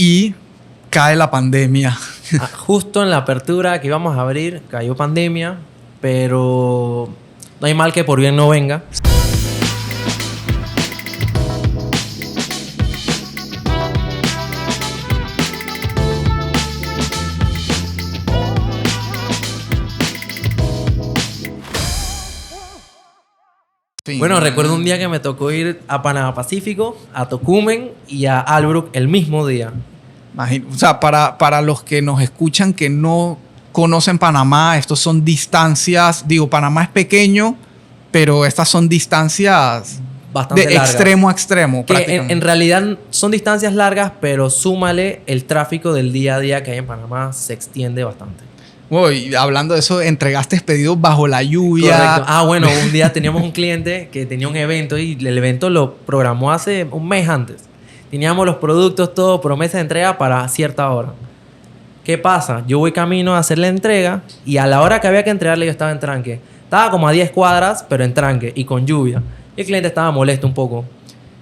y cae la pandemia. Justo en la apertura que íbamos a abrir, cayó pandemia, pero no hay mal que por bien no venga. Sí. Bueno, recuerdo un día que me tocó ir a Panamá Pacífico, a Tocumen y a Albrook el mismo día. O sea, para los que nos escuchan que no conocen Panamá, estos son distancias, digo, Panamá es pequeño, pero estas son distancias Bastante de largas. Extremo a extremo. Que en realidad son distancias largas, pero súmale el tráfico del día a día que hay en Panamá, se extiende bastante. Bueno, y hablando de eso, entregaste pedidos bajo la lluvia. Correcto. Bueno, un día teníamos un cliente que tenía un evento y el evento lo programó hace un mes antes. Teníamos los productos, todo, promesa de entrega para cierta hora. ¿Qué pasa? Yo voy camino a hacer la entrega y a la hora que había que entregarle yo estaba en tranque. Estaba como a 10 cuadras, pero en tranque y con lluvia. Y el cliente estaba molesto un poco.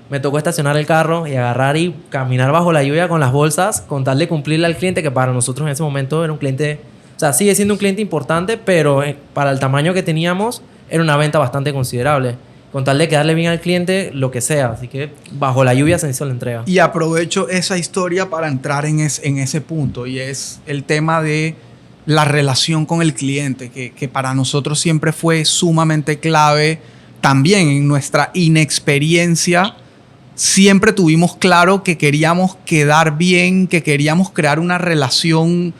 Me tocó estacionar el carro y agarrar y caminar bajo la lluvia con las bolsas con tal de cumplirle al cliente, que para nosotros en ese momento era un cliente... O sea, sigue siendo un cliente importante, pero para el tamaño que teníamos era una venta bastante considerable. Con tal de quedarle bien al cliente, lo que sea. Así que bajo la lluvia se hizo la entrega. Y aprovecho esa historia para entrar en ese punto. Y es el tema de la relación con el cliente, que para nosotros siempre fue sumamente clave. También en nuestra inexperiencia, siempre tuvimos claro que queríamos quedar bien, que queríamos crear una relación.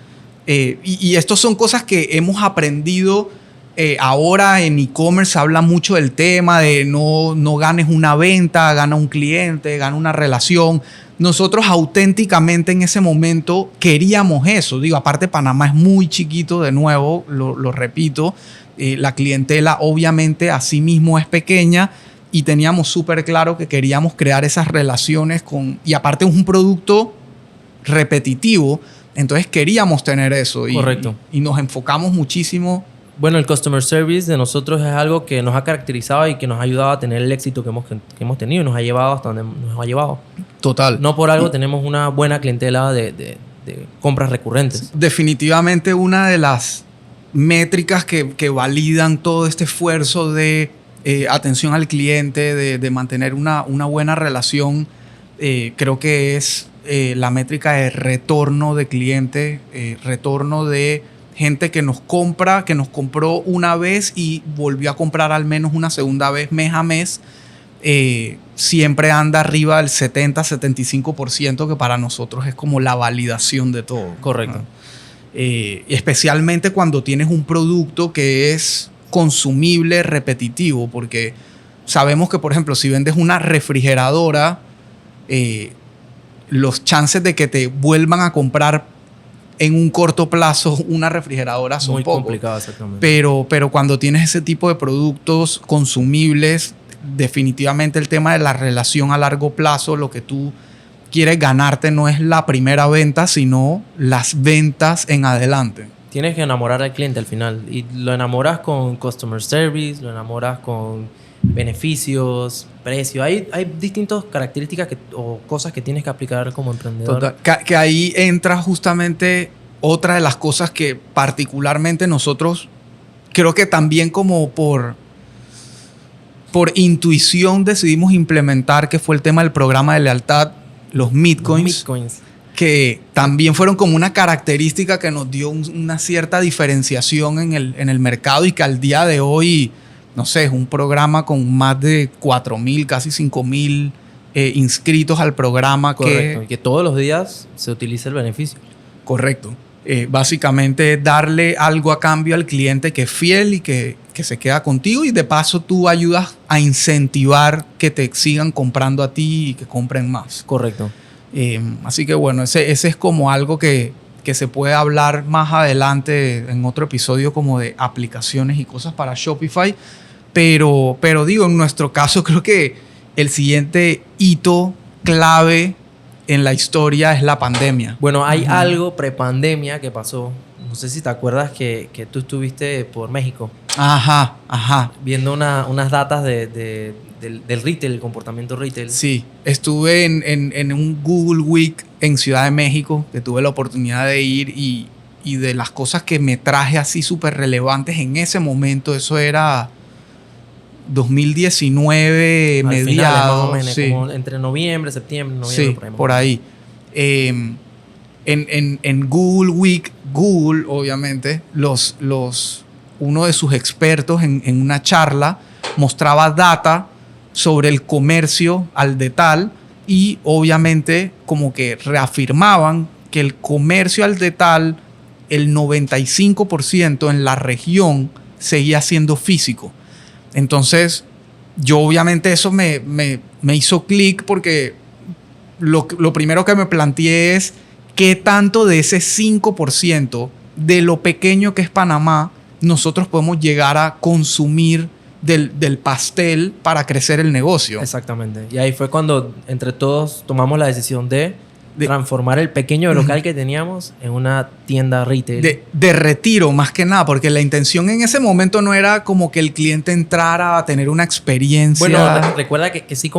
Y estas son cosas que hemos aprendido. Ahora en e-commerce se habla mucho del tema de no ganes una venta, gana un cliente, gana una relación. Nosotros auténticamente en ese momento queríamos eso. Digo, aparte Panamá es muy chiquito, de nuevo, lo repito. La clientela obviamente así mismo es pequeña y teníamos súper claro que queríamos crear esas relaciones y aparte es un producto repetitivo. Entonces queríamos tener eso. Correcto. Y nos enfocamos muchísimo. Bueno, el customer service de nosotros es algo que nos ha caracterizado y que nos ha ayudado a tener el éxito que hemos tenido y nos ha llevado hasta donde nos ha llevado. Total. No por algo tenemos una buena clientela de compras recurrentes. Definitivamente una de las métricas que validan todo este esfuerzo de atención al cliente, de mantener una buena relación, creo que es la métrica de retorno de cliente, retorno de gente que nos compra, que nos compró una vez y volvió a comprar al menos una segunda vez mes a mes. Siempre anda arriba del 70-75%, que para nosotros es como la validación de todo. Correcto. Especialmente cuando tienes un producto que es consumible, repetitivo, porque sabemos que, por ejemplo, si vendes una refrigeradora, los chances de que te vuelvan a comprar en un corto plazo una refrigeradora son muy pocos. complicado, exactamente. Pero cuando tienes ese tipo de productos consumibles, definitivamente el tema de la relación a largo plazo, lo que tú quieres ganarte no es la primera venta, sino las ventas en adelante. Tienes que enamorar al cliente al final. Y lo enamoras con customer service, lo enamoras con beneficios, precio. Hay distintas características o cosas que tienes que aplicar como emprendedor. Total, que ahí entra justamente otra de las cosas que particularmente nosotros creo que también como por intuición decidimos implementar, que fue el tema del programa de lealtad, los Midcoins. Que también fueron como una característica que nos dio una cierta diferenciación en el mercado y que al día de hoy, no sé, es un programa con más de 4,000, casi 5,000 inscritos al programa. Correcto. Y que todos los días se utiliza el beneficio. Correcto. Básicamente darle algo a cambio al cliente que es fiel y que se queda contigo, y de paso tú ayudas a incentivar que te sigan comprando a ti y que compren más. Correcto. Así que bueno, ese es como algo que se puede hablar más adelante en otro episodio, como de aplicaciones y cosas para Shopify. Pero digo, en nuestro caso creo que el siguiente hito clave en la historia es la pandemia. Bueno, hay algo prepandemia que pasó. No sé si te acuerdas que tú estuviste por México. Ajá. Viendo unas datas de del retail, el comportamiento retail. Sí, estuve en un Google Week en Ciudad de México, que tuve la oportunidad de ir y de las cosas que me traje así súper relevantes en ese momento, eso era 2019, Al mediados. final, más o menos, Sí. como entre noviembre, septiembre, noviembre. Sí, por ahí. En Google Week, Google, obviamente, uno de sus expertos en una charla mostraba data sobre el comercio al detal y obviamente como que reafirmaban que el comercio al detal, el 95% en la región seguía siendo físico. Entonces, yo obviamente eso me hizo clic porque lo primero que me planteé es qué tanto de ese 5% de lo pequeño que es Panamá nosotros podemos llegar a consumir del pastel para crecer el negocio. Exactamente. Y ahí fue cuando entre todos tomamos la decisión de transformar el pequeño local que teníamos en una tienda retail. De retiro, más que nada, porque la intención en ese momento no era como que el cliente entrara a tener una experiencia. Bueno, recuerda que sí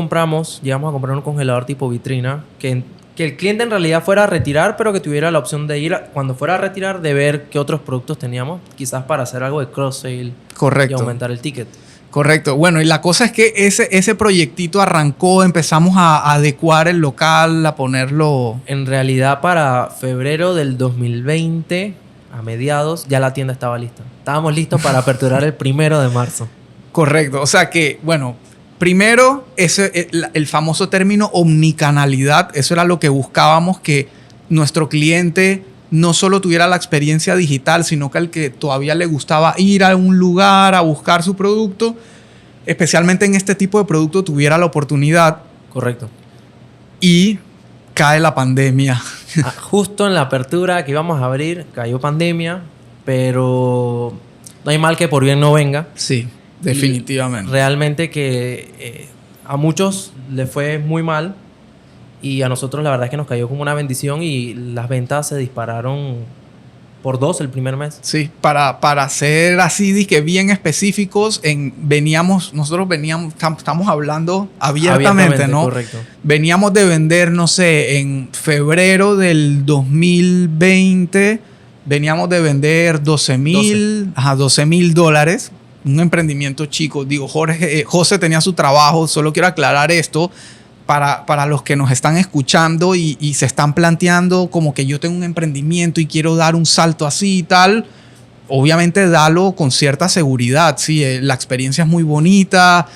llegamos a comprar un congelador tipo vitrina, que el cliente en realidad fuera a retirar, pero que tuviera la opción de ir, cuando fuera a retirar, de ver qué otros productos teníamos, quizás para hacer algo de cross-sale. Correcto. Y aumentar el ticket. Correcto. Bueno, y la cosa es que ese proyectito arrancó, empezamos a adecuar el local, a ponerlo... En realidad, para febrero del 2020, a mediados, ya la tienda estaba lista. Estábamos listos para aperturar el 1 de marzo. Correcto. O sea que, bueno, primero, el famoso término omnicanalidad, eso era lo que buscábamos, que nuestro cliente no solo tuviera la experiencia digital, sino que al que todavía le gustaba ir a un lugar a buscar su producto, especialmente en este tipo de producto, tuviera la oportunidad. Correcto. Y cae la pandemia. Justo en la apertura que íbamos a abrir, cayó pandemia, pero no hay mal que por bien no venga. Sí, definitivamente. Y realmente que a muchos les fue muy mal. Y a nosotros la verdad es que nos cayó como una bendición y las ventas se dispararon por 2 el primer mes. Sí, para ser así que bien específicos, nosotros veníamos, estamos hablando abiertamente, ¿no? Correcto. Veníamos de vender, no sé, en febrero del 2020, veníamos de vender $12,000, un emprendimiento chico. Digo, José tenía su trabajo, solo quiero aclarar esto. Para los que nos están escuchando y se están planteando como que yo tengo un emprendimiento y quiero dar un salto así y tal, obviamente dalo con cierta seguridad. Sí, la experiencia es muy bonita,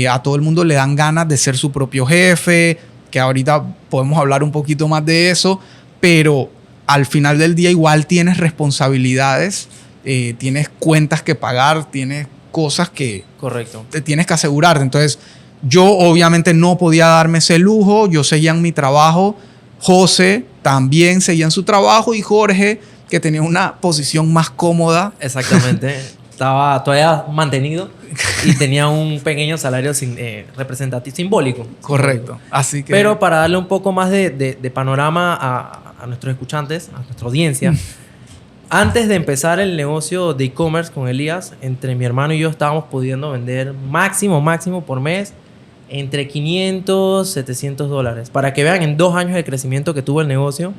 a todo el mundo le dan ganas de ser su propio jefe, que ahorita podemos hablar un poquito más de eso, pero al final del día igual tienes responsabilidades, tienes cuentas que pagar, tienes cosas que Correcto. te tienes que asegurarte. Entonces, yo obviamente no podía darme ese lujo, yo seguía en mi trabajo, José también seguía en su trabajo y Jorge, que tenía una posición más cómoda. Exactamente. Estaba todavía mantenido y tenía un pequeño salario representativo, simbólico. Correcto. Así que... Pero para darle un poco más de panorama a nuestros escuchantes, a nuestra audiencia, antes de empezar el negocio de e-commerce con Elías, entre mi hermano y yo estábamos pudiendo vender máximo por mes entre $500, $700. Para que vean en 2 años de crecimiento que tuvo el negocio,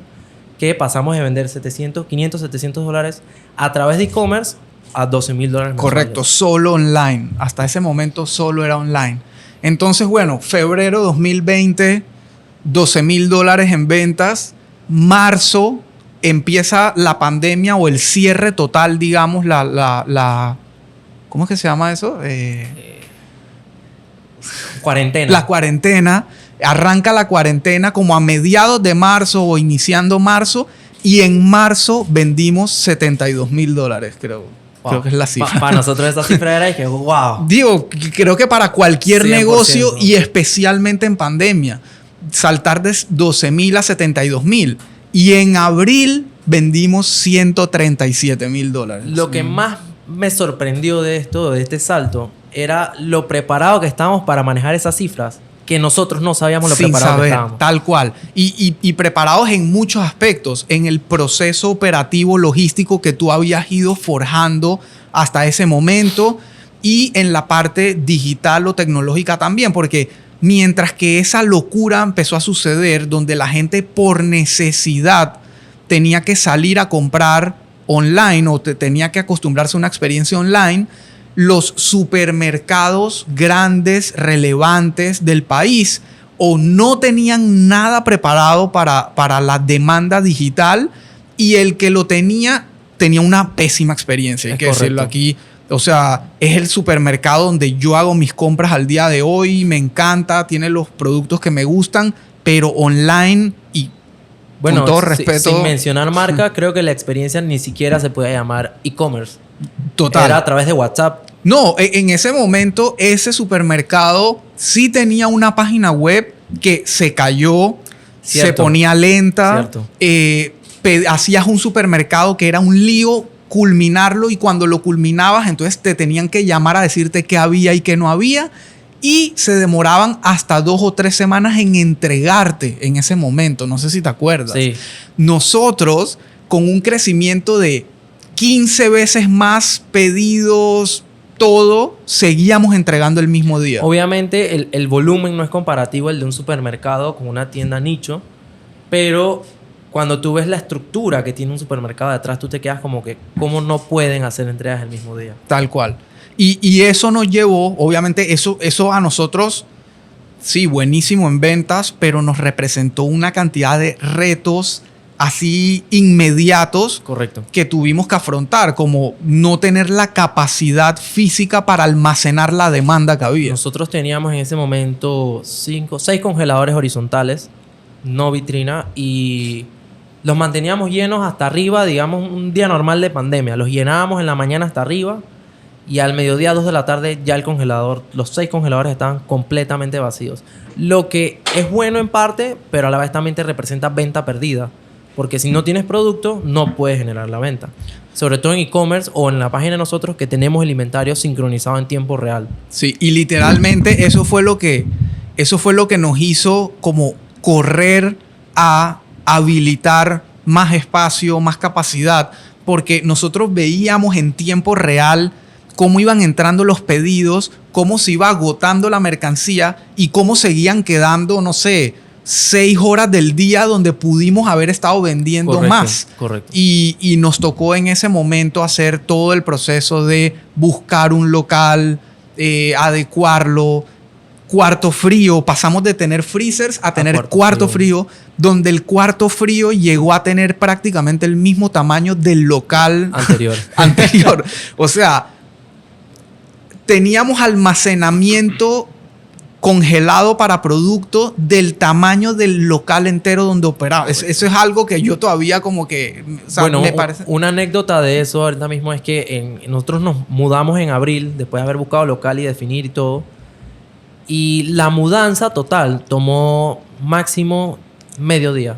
que pasamos de vender $500, $700 a través de e-commerce a $12,000. Correcto, solo online. Hasta ese momento solo era online. Entonces, bueno, febrero 2020, $12,000 en ventas. Marzo empieza la pandemia o el cierre total, digamos, ¿cómo es que se llama eso? Cuarentena. La cuarentena. Arranca la cuarentena como a mediados de marzo o iniciando marzo. Y en marzo vendimos $72,000, creo. Wow. Creo que es la cifra. Para nosotros esa cifra era y que wow. Digo, creo que para cualquier 100%. negocio y especialmente en pandemia, saltar de 12,000 a 72,000. Y en abril vendimos $137,000. Lo que más me sorprendió de este salto, era lo preparado que estábamos para manejar esas cifras, que nosotros no sabíamos lo preparados que estábamos. Tal cual. Y preparados en muchos aspectos, en el proceso operativo logístico que tú habías ido forjando hasta ese momento, y en la parte digital o tecnológica también, porque mientras que esa locura empezó a suceder, donde la gente por necesidad tenía que salir a comprar online o tenía que acostumbrarse a una experiencia online, los supermercados grandes, relevantes del país, o no tenían nada preparado para la demanda digital, y el que lo tenía una pésima experiencia, hay que decirlo aquí. O sea, es el supermercado donde yo hago mis compras al día de hoy, me encanta, tiene los productos que me gustan, pero online y bueno, con todo respeto... Sin mencionar marca, creo que la experiencia ni siquiera se puede llamar e-commerce. Total. Era a través de WhatsApp. No, en ese momento ese supermercado sí tenía una página web que se cayó, Cierto. se ponía lenta, hacías un supermercado que era un lío culminarlo, y cuando lo culminabas entonces te tenían que llamar a decirte qué había y qué no había, y se demoraban hasta 2 o 3 semanas en entregarte en ese momento. No sé si te acuerdas. Sí. Nosotros, con un crecimiento de 15 veces más pedidos, todo, seguíamos entregando el mismo día. Obviamente el volumen no es comparativo al de un supermercado con una tienda nicho, pero cuando tú ves la estructura que tiene un supermercado detrás, tú te quedas como que, ¿cómo no pueden hacer entregas el mismo día? Tal cual. Y eso nos llevó, obviamente, eso a nosotros, sí, buenísimo en ventas, pero nos representó una cantidad de retos así inmediatos. Correcto. Que tuvimos que afrontar, como no tener la capacidad física para almacenar la demanda que había. Nosotros teníamos en ese momento 6 congeladores horizontales, no vitrina, y los manteníamos llenos hasta arriba, digamos un día normal de pandemia. Los llenábamos en la mañana hasta arriba, y al mediodía, 2 de la tarde, ya el congelador, los 6 congeladores estaban completamente vacíos. Lo que es bueno en parte, pero a la vez también te representa venta perdida. Porque si no tienes producto, no puedes generar la venta. Sobre todo en e-commerce o en la página de nosotros, que tenemos el inventario sincronizado en tiempo real. Sí, y literalmente eso fue lo que nos hizo como correr a habilitar más espacio, más capacidad, porque nosotros veíamos en tiempo real cómo iban entrando los pedidos, cómo se iba agotando la mercancía y cómo seguían quedando, no sé, 6 horas del día donde pudimos haber estado vendiendo más. Correcto. Y nos tocó en ese momento hacer todo el proceso de buscar un local, adecuarlo, cuarto frío. Pasamos de tener freezers a tener cuarto frío, donde el cuarto frío llegó a tener prácticamente el mismo tamaño del local anterior. O sea, teníamos almacenamiento congelado para producto del tamaño del local entero donde operaba. Eso es algo que yo todavía como que... O sea, bueno, me parece... una anécdota de eso ahorita mismo es que nosotros nos mudamos en abril, después de haber buscado local y definir y todo. Y la mudanza total tomó máximo medio día.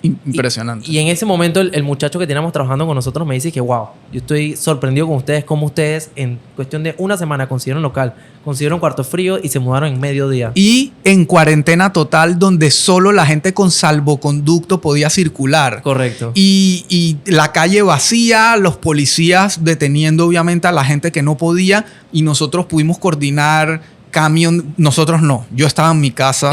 Impresionante. Y en ese momento el muchacho que teníamos trabajando con nosotros me dice que wow, yo estoy sorprendido con ustedes, cómo ustedes en cuestión de una semana consiguieron local, consiguieron cuarto frío y se mudaron en medio día. Y en cuarentena total, donde solo la gente con salvoconducto podía circular. Correcto. Y la calle vacía, los policías deteniendo obviamente a la gente que no podía, y nosotros pudimos coordinar camión. Nosotros no, yo estaba en mi casa.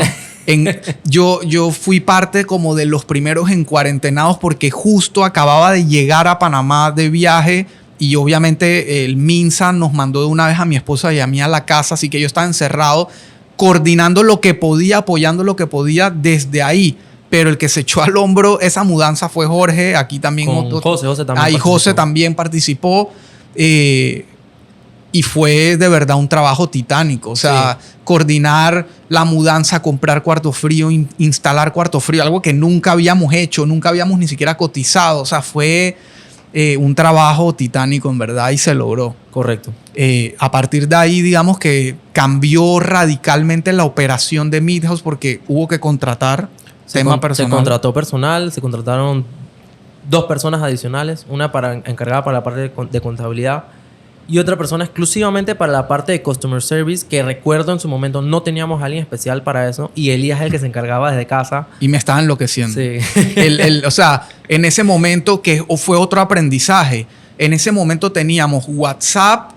Yo fui parte como de los primeros en cuarentenados, porque justo acababa de llegar a Panamá de viaje, y obviamente el MINSA nos mandó de una vez a mi esposa y a mí a la casa, así que yo estaba encerrado coordinando lo que podía, apoyando lo que podía desde ahí. Pero el que se echó al hombro esa mudanza fue Jorge. Aquí también José también ahí participó. José también participó. Y fue de verdad un trabajo titánico. O sea, sí, coordinar la mudanza, comprar cuarto frío, instalar cuarto frío, algo que nunca habíamos hecho, nunca habíamos ni siquiera cotizado. O sea, fue un trabajo titánico en verdad, y se logró. Correcto. A partir de ahí, digamos que cambió radicalmente la operación de Midhouse, porque hubo que contratar personal. Se contrató personal, se contrataron 2 personas adicionales, una encargada para la parte de contabilidad, y otra persona exclusivamente para la parte de Customer Service, que recuerdo en su momento no teníamos a alguien especial para eso, y Elías es el que se encargaba desde casa. Y me estaba enloqueciendo. Sí. O sea, en ese momento, que fue otro aprendizaje, en ese momento teníamos WhatsApp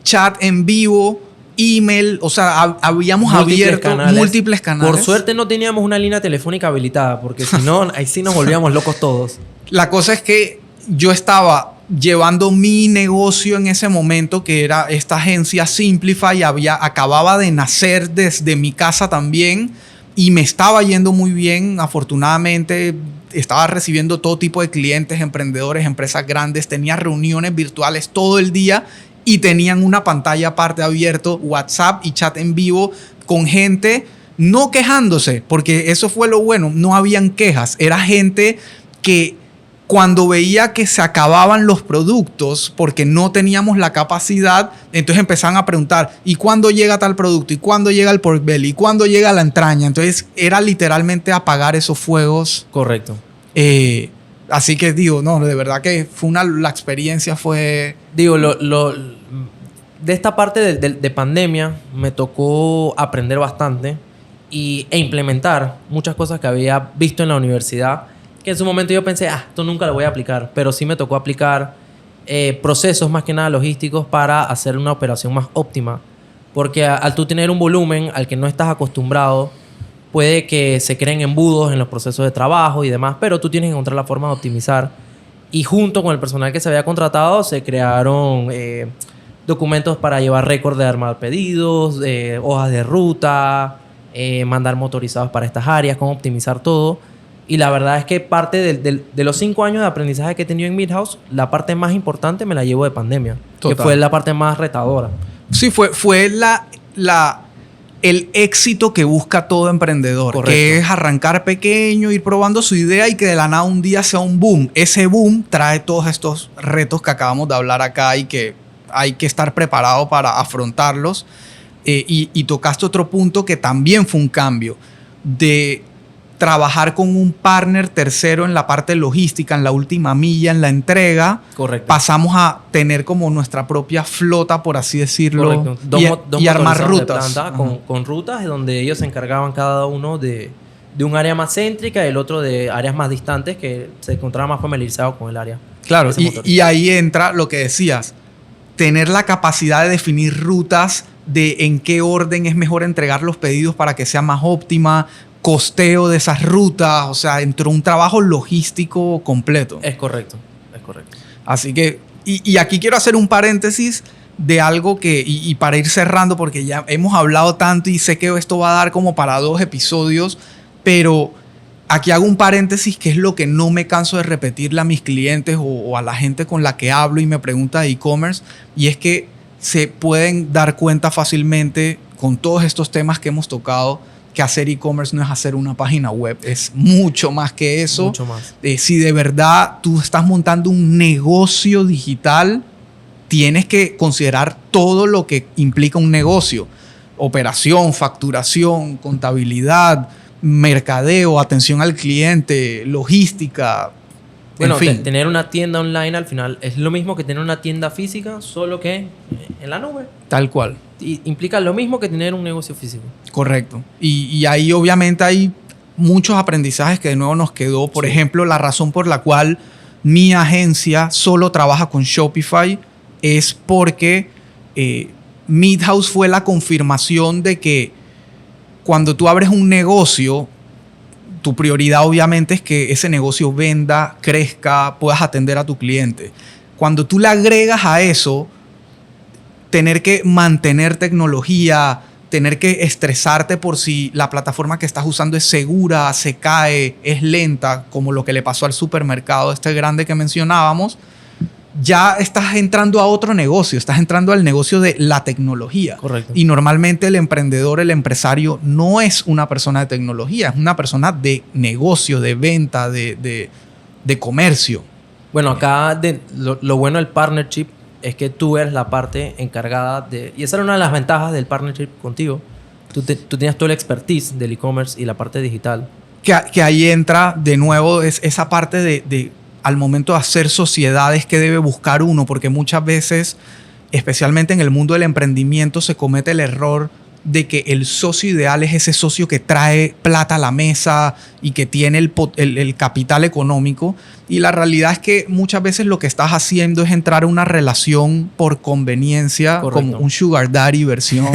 chat en vivo, email, o sea, habíamos abierto múltiples canales. Por suerte no teníamos una línea telefónica habilitada, porque si no, ahí sí nos volvíamos locos todos. La cosa es que yo estaba llevando mi negocio en ese momento, que era esta agencia Simplify, acababa de nacer desde mi casa también, y me estaba yendo muy bien, afortunadamente. Estaba recibiendo todo tipo de clientes, emprendedores, empresas grandes, tenía reuniones virtuales todo el día y tenían una pantalla aparte abierto, WhatsApp y chat en vivo con gente no quejándose, porque eso fue lo bueno, no habían quejas, era gente que cuando veía que se acababan los productos porque no teníamos la capacidad, entonces empezaban a preguntar, ¿y cuándo llega tal producto? ¿Y cuándo llega el pork belly? ¿Y cuándo llega la entraña? Entonces era literalmente apagar esos fuegos. Correcto. Así que digo, no, de verdad que la experiencia fue... Digo, de esta parte de pandemia me tocó aprender bastante e implementar muchas cosas que había visto en la universidad, que en su momento yo pensé, esto nunca lo voy a aplicar, pero sí me tocó aplicar procesos más que nada logísticos para hacer una operación más óptima. Porque al tú tener un volumen al que no estás acostumbrado, puede que se creen embudos en los procesos de trabajo y demás, pero tú tienes que encontrar la forma de optimizar. Y junto con el personal que se había contratado, se crearon documentos para llevar récord de armar pedidos, hojas de ruta, mandar motorizados para estas áreas, cómo optimizar todo. Y la verdad es que parte de los 5 años de aprendizaje que he tenido en Midhouse, la parte más importante me la llevo de pandemia. Total. Que fue la parte más retadora. Sí, fue el éxito que busca todo emprendedor. Correcto. Que es arrancar pequeño, ir probando su idea y que de la nada un día sea un boom. Ese boom trae todos estos retos que acabamos de hablar acá y que hay que estar preparado para afrontarlos. Y tocaste otro punto que también fue un cambio de trabajar con un partner tercero en la parte logística, en la última milla, en la entrega. Correcto. Pasamos a tener como nuestra propia flota, por así decirlo. Correcto. Y armar rutas. Con rutas donde ellos se encargaban cada uno de un área más céntrica y el otro de áreas más distantes que se encontraban más familiarizados con el área. Claro, y ahí entra lo que decías. Tener la capacidad de definir rutas, de en qué orden es mejor entregar los pedidos para que sea más óptima, costeo de esas rutas, o sea, entró un trabajo logístico completo. Es correcto. Así que, y aquí quiero hacer un paréntesis de algo que, y para ir cerrando, porque ya hemos hablado tanto y sé que esto va a dar como para 2 episodios, pero aquí hago un paréntesis que es lo que no me canso de repetirle a mis clientes o a la gente con la que hablo y me pregunta de e-commerce, y es que se pueden dar cuenta fácilmente con todos estos temas que hemos tocado que hacer e-commerce no es hacer una página web, es mucho más que eso. Mucho más. Si de verdad tú estás montando un negocio digital, tienes que considerar todo lo que implica un negocio. Operación, facturación, contabilidad, mercadeo, atención al cliente, logística. Bueno, en fin. Tener una tienda online al final es lo mismo que tener una tienda física, solo que en la nube. Tal cual. Y implica lo mismo que tener un negocio físico. Correcto. Y ahí obviamente hay muchos aprendizajes que de nuevo nos quedó. Por ejemplo, la razón por la cual mi agencia solo trabaja con Shopify es porque Midhouse fue la confirmación de que cuando tú abres un negocio, tu prioridad obviamente es que ese negocio venda, crezca, puedas atender a tu cliente. Cuando tú le agregas a eso, tener que mantener tecnología, tener que estresarte por si la plataforma que estás usando es segura, se cae, es lenta, como lo que le pasó al supermercado este grande que mencionábamos, ya estás entrando a otro negocio, estás entrando al negocio de la tecnología. Correcto. Y normalmente el emprendedor, el empresario, no es una persona de tecnología, es una persona de negocio, de venta, de comercio. Bueno, acá lo bueno del partnership es que tú eres la parte encargada de... Y esa era una de las ventajas del partnership contigo. Tú tenías toda la expertise del e-commerce y la parte digital. Que ahí entra de nuevo esa parte de al momento de hacer sociedades que debe buscar uno, porque muchas veces, especialmente en el mundo del emprendimiento, se comete el error de que el socio ideal es ese socio que trae plata a la mesa y que tiene el capital económico. Y la realidad es que muchas veces lo que estás haciendo es entrar a una relación por conveniencia, Correcto. como un sugar daddy versión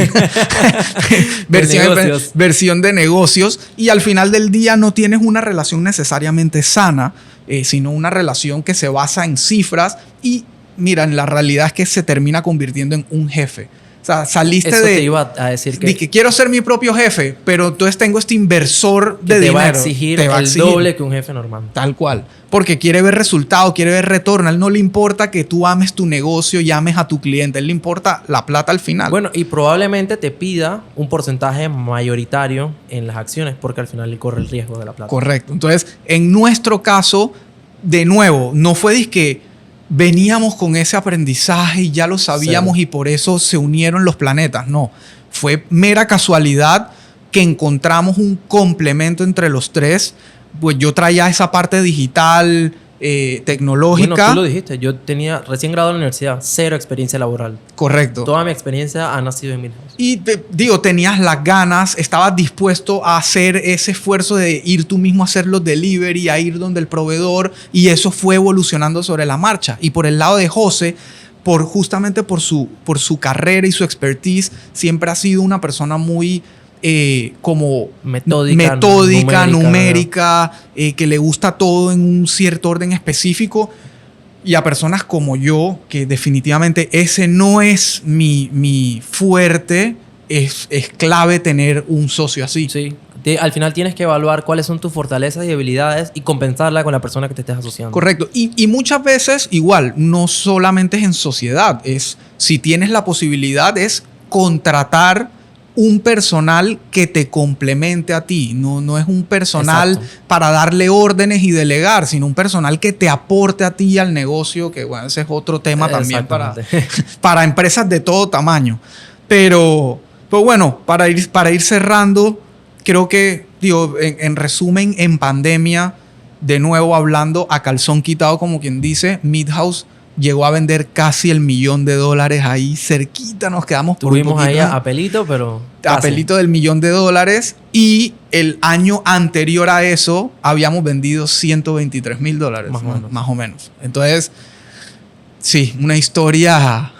negocios. versión de negocios. Y al final del día no tienes una relación necesariamente sana, sino una relación que se basa en cifras. Y mira, la realidad es que se termina convirtiendo en un jefe. O sea, saliste Eso de... te iba a decir de que quiero ser mi propio jefe, pero entonces tengo este inversor de te dinero. va a exigir el doble que un jefe normal. Tal cual. Porque quiere ver resultado, quiere ver retorno. A él no le importa que tú ames tu negocio y ames a tu cliente. A él le importa la plata al final. Bueno, y probablemente te pida un porcentaje mayoritario en las acciones porque al final le corre el riesgo de la plata. Correcto. Entonces, en nuestro caso, de nuevo, no fue que veníamos con ese aprendizaje y ya lo sabíamos y por eso se unieron los planetas. No, fue mera casualidad que encontramos un complemento entre los tres. Pues yo traía esa parte digital, tecnológica. Bueno, tú lo dijiste. Yo tenía recién graduado de la universidad, 0 experiencia laboral. Correcto. Toda mi experiencia ha nacido en Milhouse. Y tenías las ganas, estabas dispuesto a hacer ese esfuerzo de ir tú mismo a hacer los delivery, a ir donde el proveedor, y eso fue evolucionando sobre la marcha. Y por el lado de José, justamente por su carrera y su expertise, siempre ha sido una persona muy como metódica, numérica, que le gusta todo en un cierto orden específico. Y a personas como yo, que definitivamente ese no es mi fuerte, es clave tener un socio así. Sí. Al final tienes que evaluar cuáles son tus fortalezas y debilidades y compensarla con la persona que te estés asociando. Correcto. Y muchas veces, igual, no solamente es en sociedad. Si tienes la posibilidad, es contratar un personal que te complemente a ti. No es un personal Exacto. para darle órdenes y delegar, sino un personal que te aporte a ti y al negocio, que bueno, ese es otro tema también para empresas de todo tamaño. Pero bueno, para ir cerrando, creo que, en resumen, en pandemia, de nuevo hablando a calzón quitado, como quien dice, Milhouse llegó a vender casi $1 millón ahí cerquita, nos quedamos por Tuvimos un poquito, ahí a pelito, pero a pelito del $1 millón. Y el año anterior a eso habíamos vendido $123,000 más o menos. Entonces, sí, una historia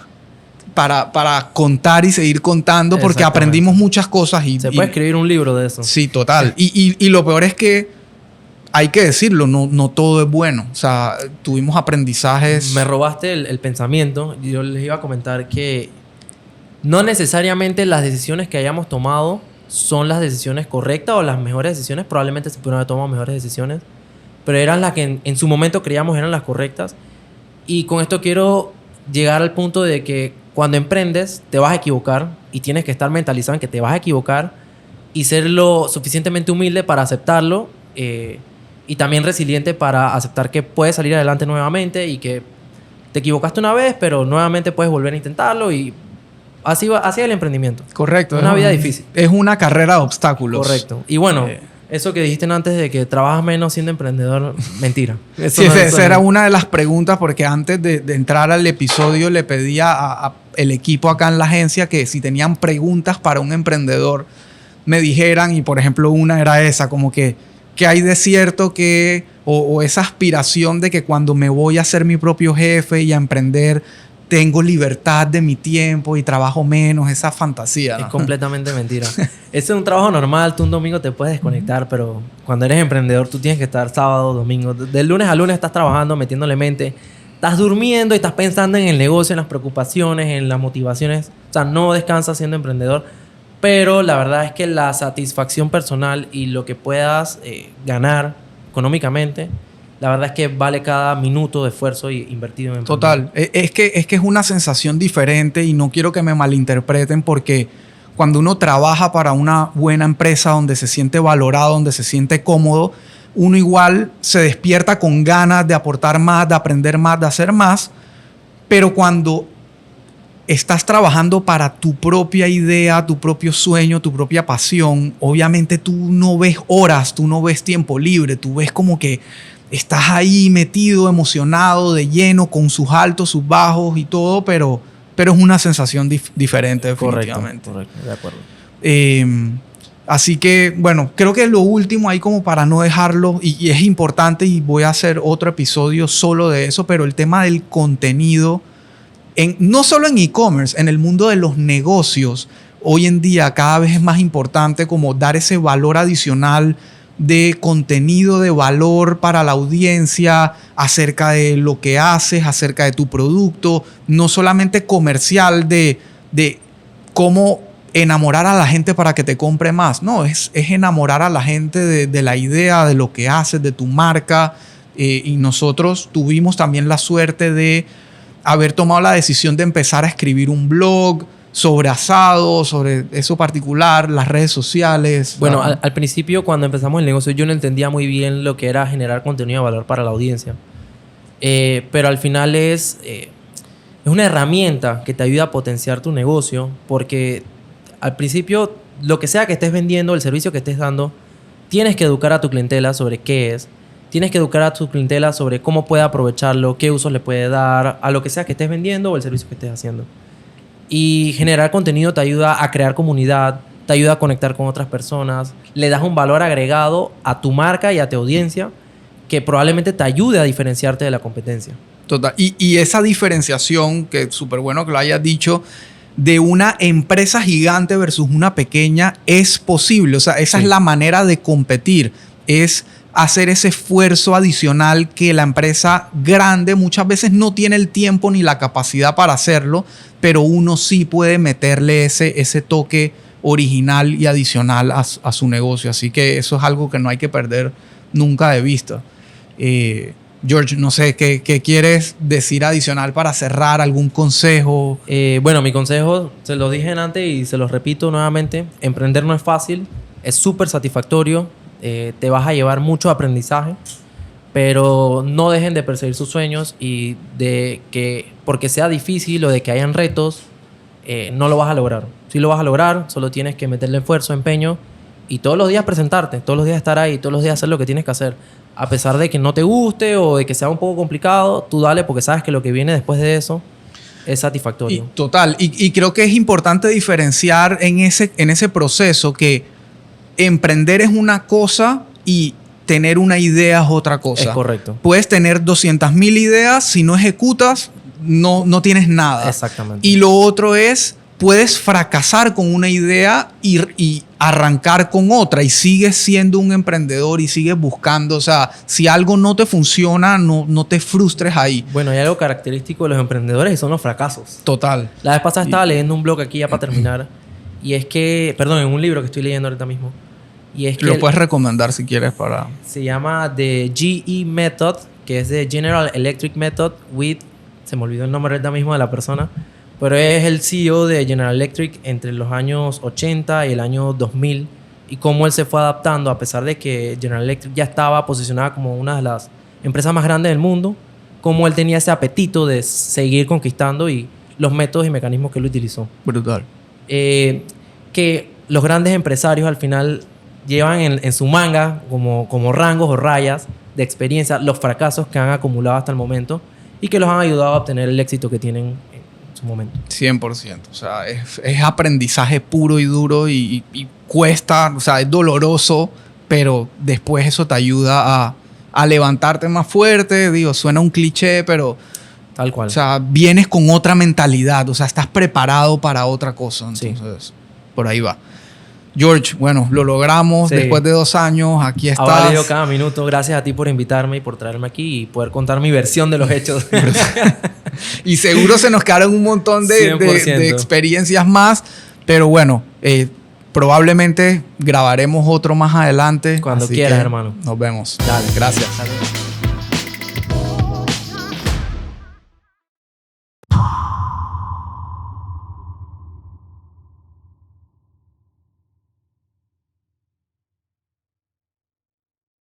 para contar y seguir contando, porque aprendimos muchas cosas. Se puede escribir un libro de eso. Sí, total. Y lo peor es que hay que decirlo, no todo es bueno. O sea, tuvimos aprendizajes. Me robaste el pensamiento. Yo les iba a comentar que no necesariamente las decisiones que hayamos tomado son las decisiones correctas o las mejores decisiones. Probablemente se pudieron haber tomado mejores decisiones, pero eran las que en su momento creíamos eran las correctas. Y con esto quiero llegar al punto de que cuando emprendes te vas a equivocar y tienes que estar mentalizado en que te vas a equivocar y ser lo suficientemente humilde para aceptarlo. Y también resiliente para aceptar que puedes salir adelante nuevamente y que te equivocaste una vez, pero nuevamente puedes volver a intentarlo y así es el emprendimiento. Correcto. Es una vida difícil. Es una carrera de obstáculos. Correcto. Y bueno, eso que dijiste antes de que trabajas menos siendo emprendedor, mentira. Sí, esa era una de las preguntas, porque antes de entrar al episodio le pedía a el equipo acá en la agencia que si tenían preguntas para un emprendedor me dijeran, y por ejemplo una era esa, como que hay de cierto o esa aspiración de que cuando me voy a ser mi propio jefe y a emprender, tengo libertad de mi tiempo y trabajo menos, esa fantasía, ¿no? Es completamente mentira. Ese es un trabajo normal, tú un domingo te puedes desconectar, pero cuando eres emprendedor tú tienes que estar sábado, domingo. De lunes a lunes estás trabajando, metiéndole mente. Estás durmiendo y estás pensando en el negocio, en las preocupaciones, en las motivaciones. O sea, no descansas siendo emprendedor. Pero la verdad es que la satisfacción personal y lo que puedas ganar económicamente, la verdad es que vale cada minuto de esfuerzo invertido en emprender. Total. Es que es una sensación diferente y no quiero que me malinterpreten, porque cuando uno trabaja para una buena empresa donde se siente valorado, donde se siente cómodo, uno igual se despierta con ganas de aportar más, de aprender más, de hacer más. Pero cuando estás trabajando para tu propia idea, tu propio sueño, tu propia pasión, obviamente tú no ves horas, tú no ves tiempo libre, tú ves como que estás ahí metido, emocionado, de lleno, con sus altos, sus bajos y todo, pero es una sensación diferente definitivamente. Correcto, de acuerdo. Así que, bueno, creo que lo último ahí como para no dejarlo, y es importante y voy a hacer otro episodio solo de eso, pero el tema del contenido, no solo en e-commerce, en el mundo de los negocios, hoy en día cada vez es más importante como dar ese valor adicional de contenido de valor para la audiencia acerca de lo que haces, acerca de tu producto, no solamente comercial de cómo enamorar a la gente para que te compre más. No, es enamorar a la gente de la idea, de lo que haces, de tu marca. Y nosotros tuvimos también la suerte de haber tomado la decisión de empezar a escribir un blog sobre asado, sobre eso particular, las redes sociales. Bueno, al principio cuando empezamos el negocio yo no entendía muy bien lo que era generar contenido de valor para la audiencia. Pero al final es una herramienta que te ayuda a potenciar tu negocio, porque al principio lo que sea que estés vendiendo, el servicio que estés dando, tienes que educar a tu clientela sobre qué es. Tienes que educar a tu clientela sobre cómo puede aprovecharlo, qué usos le puede dar a lo que sea que estés vendiendo o el servicio que estés haciendo. Y generar contenido te ayuda a crear comunidad, te ayuda a conectar con otras personas, le das un valor agregado a tu marca y a tu audiencia que probablemente te ayude a diferenciarte de la competencia. Total. Y esa diferenciación, que es súper bueno que lo hayas dicho, de una empresa gigante versus una pequeña, es posible. O sea, esa es la manera de competir. Es hacer ese esfuerzo adicional que la empresa grande muchas veces no tiene el tiempo ni la capacidad para hacerlo, pero uno sí puede meterle ese toque original y adicional a su negocio. Así que eso es algo que no hay que perder nunca de vista. George, no sé, ¿qué quieres decir adicional para cerrar? ¿Algún consejo? Bueno, mi consejo, se lo dije antes y se lo repito nuevamente. Emprender no es fácil, es súper satisfactorio. Te vas a llevar mucho aprendizaje, pero no dejen de perseguir sus sueños y de que porque sea difícil o de que hayan retos, no lo vas a lograr. Sí lo vas a lograr, solo tienes que meterle esfuerzo, empeño y todos los días presentarte, todos los días estar ahí, todos los días hacer lo que tienes que hacer. A pesar de que no te guste o de que sea un poco complicado, tú dale porque sabes que lo que viene después de eso es satisfactorio. Total. Y creo que es importante diferenciar en ese proceso que emprender es una cosa y tener una idea es otra cosa. Es correcto. Puedes tener 200,000 ideas, si no ejecutas, no tienes nada. Exactamente. Y lo otro es, puedes fracasar con una idea y arrancar con otra y sigues siendo un emprendedor y sigues buscando. O sea, si algo no te funciona, no te frustres ahí. Bueno, hay algo característico de los emprendedores y son los fracasos. Total. La vez pasada estaba leyendo un blog aquí ya para terminar y es que, perdón, en un libro que estoy leyendo ahorita mismo. Y es que lo puedes recomendar si quieres para... Se llama The GE Method, que es de General Electric Method with... Se me olvidó el nombre ahorita mismo de la persona, pero es el CEO de General Electric entre los años 80 y el año 2000 y cómo él se fue adaptando a pesar de que General Electric ya estaba posicionada como una de las empresas más grandes del mundo, cómo él tenía ese apetito de seguir conquistando y los métodos y mecanismos que él utilizó. Brutal. Que los grandes empresarios al final llevan en su manga como rangos o rayas de experiencia los fracasos que han acumulado hasta el momento y que los han ayudado a obtener el éxito que tienen en su momento. 100%. O sea, es aprendizaje puro y duro y cuesta, o sea, es doloroso, pero después eso te ayuda a levantarte más fuerte. Digo, suena un cliché, pero... Tal cual. O sea, vienes con otra mentalidad, o sea, estás preparado para otra cosa. Entonces, por ahí va. George, bueno, lo logramos después de 2 años. Aquí estás. Ha valido cada minuto. Gracias a ti por invitarme y por traerme aquí y poder contar mi versión de los hechos. Y seguro se nos quedaron un montón de experiencias más. Pero bueno, probablemente grabaremos otro más adelante. Cuando quieras, hermano. Nos vemos. Dale, gracias. Dale.